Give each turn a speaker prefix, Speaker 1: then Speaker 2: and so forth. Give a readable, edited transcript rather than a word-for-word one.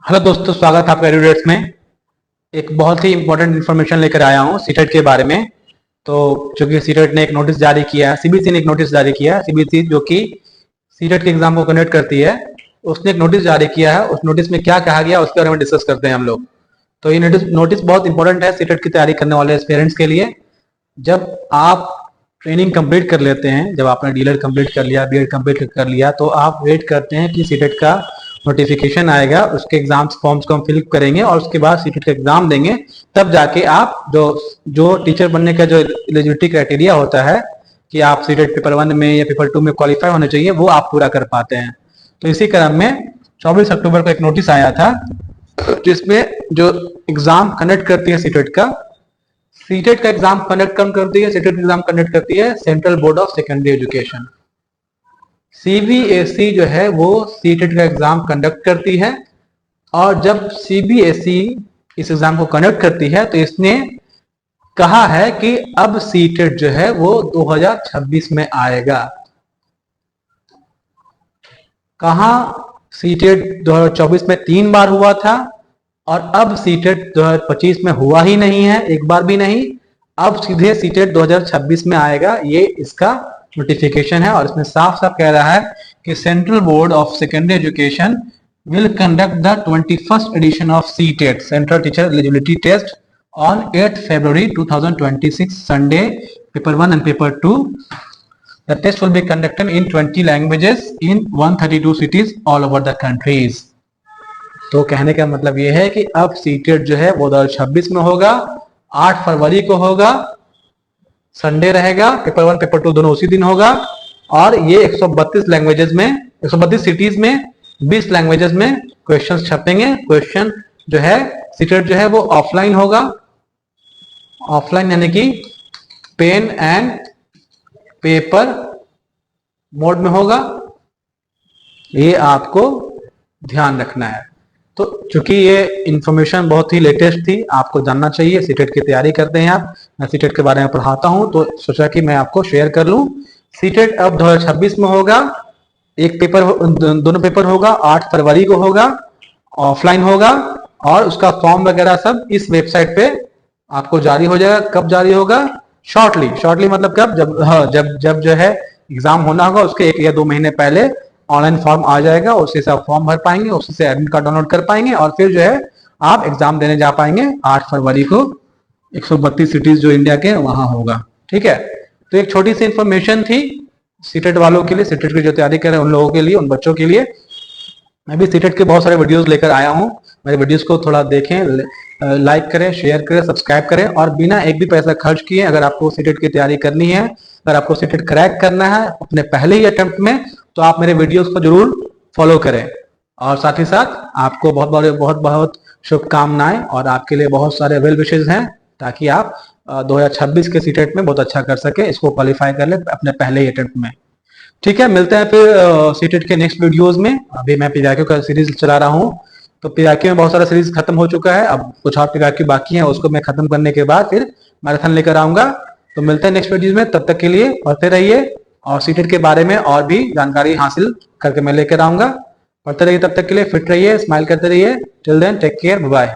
Speaker 1: Hello दोस्तों, स्वागत है आपका एडुडेट्स में। एक बहुत ही इंपॉर्टेंट इन्फॉर्मेशन लेकर आया हूँ सीटेट के बारे में। तो चूंकि सीटेट ने एक नोटिस जारी किया है, सीबीएसई ने एक नोटिस जारी किया है। सीबीएसई जो कि सीटेट के एग्जाम को कंडक्ट करती है, उसने एक नोटिस जारी किया है। उस नोटिस में क्या कहा गया उसके बारे में डिस्कस करते हैं हम लोग। तो ये नोटिस बहुत इंपॉर्टेंट है सीटेट की तैयारी करने वाले एस्पिरेंट्स के लिए। जब आप ट्रेनिंग कंप्लीट कर लेते हैं, जब आपने डीलर कंप्लीट कर लिया, बीएड कंप्लीट कर लिया, तो आप वेट करते हैं कि सीटेट का नोटिफिकेशन आएगा, उसके एग्जाम्स फॉर्म्स को हम फिल करेंगे और उसके बाद सीटेट का एग्जाम देंगे। तब जाके आप जो जो टीचर बनने का जो एलिजिबिलिटी क्राइटेरिया होता है कि आप सीटेट पेपर 1 में या पेपर 2 में क्वालिफाई होने चाहिए, वो आप पूरा कर पाते हैं। तो इसी क्रम में 24 अक्टूबर को एक नोटिस आया था जिसमें जो एग्जाम कंडक्ट करती है सीटेट का एग्जाम कंडक्ट कौन करती है? सीटेट एग्जाम कंडक्ट करती है central board of secondary education. CBSE जो है वो सीटेट का एग्जाम कंडक्ट करती है। और जब सीबीएसई इस एग्जाम को कंडक्ट करती है तो इसने कहा है कि अब सीटेट जो है वो 2026 में आएगा। कहा सीटेट 2024 में 3 बार हुआ था और अब सीटेट 2025 में हुआ ही नहीं है, एक बार भी नहीं। अब सीधे सीटेट 2026 में आएगा, ये इसका नोटिफिकेशन है। और इसमें साफ साफ कह रहा है कि central board of secondary education will conduct the 21st edition of CTET Central Teacher Eligibility Test on 8th February 2026 Sunday, paper 1 and paper 2. The test will be conducted in 20 languages in 132 cities all over the countries. तो कहने का मतलब ये है कि अब CTET जो है वो 2026 में होगा, 8 फरवरी को होगा, संडे रहेगा। पेपर 1 पेपर 2 दोनों उसी दिन होगा। और ये 132 लैंग्वेजेस में, 132 सिटीज में 20 लैंग्वेजेस में क्वेश्चंस छपेंगे। क्वेश्चन जो है सीटेट जो है वो ऑफलाइन होगा, ऑफलाइन यानी कि पेन एंड पेपर मोड में होगा। ये आपको ध्यान रखना है। तो चूंकि ये इंफॉर्मेशन बहुत ही लेटेस्ट थी, आपको जानना चाहिए। सीटेट की तैयारी करते हैं आप, मैं सीटेट के बारे में पढ़ाता हूं तो सोचा कि मैं आपको शेयर कर लूं। सीटेट अब 2026 में होगा। एक पेपर, दोनों पेपर होगा, 8 फरवरी को होगा, ऑफलाइन होगा। और उसका फॉर्म वगैरह सब इस वेबसाइट पे आपको जारी हो जाएगा। कब जारी होगा? शॉर्टली मतलब कब? जब जो है एग्जाम होना होगा उसके 1 या 2 महीने पहले ऑनलाइन फॉर्म आ जाएगा, उससे से आप फॉर्म भर पाएंगे, उससे से एडमिट कार्ड डाउनलोड कर पाएंगे और फिर जो है आप एग्जाम देने जा पाएंगे 8 फरवरी को। 132 सिटीज जो इंडिया के वहां होगा। ठीक है, तो एक छोटी सी इंफॉर्मेशन थी सीटेट वालों के लिए, सीटेट की जो तैयारी कर रहे हैं उन लोगों के लिए, उन बच्चों के लिए। मैं भी सीटेट के बहुत सारे वीडियोस लेकर आया हूँ। मेरे वीडियोस को थोड़ा देखें, लाइक करें, शेयर करें, सब्सक्राइब करें। और बिना एक भी पैसा खर्च किए अगर आपको सीटेट की तैयारी करनी है, अगर आपको सीटेट क्रैक करना है अपने पहले ही अटेम्प्ट में, तो आप मेरे वीडियोस को जरूर फॉलो करें। और साथ ही साथ आपको बहुत बहुत शुभकामनाएं और आपके लिए बहुत सारे वेल विशेज हैं, ताकि आप 2026 के सीटेट में बहुत अच्छा कर सके, इसको क्वालिफाई कर ले अपने पहले ही अटेम्प्ट में। ठीक है, मिलते हैं फिर सीटेट के नेक्स्ट वीडियोस में। अभी मैं पीआरक्यू का सीरीज चला रहा हूँ, तो पीआरक्यू में बहुत सारा सीरीज खत्म हो चुका है, अब कुछ और पीआरक्यू बाकी है, उसको मैं खत्म करने के बाद फिर मैराथन लेकर आऊंगा। तो मिलते हैं नेक्स्ट वीडियो में, तब तक के लिए पढ़ते रहिए और सीटेट के बारे में और भी जानकारी हासिल करके मैं लेकर आऊंगा। पढ़ते रहिए, तब तक के लिए फिट रहिए, स्माइल करते रहिए। Till then take care, bye.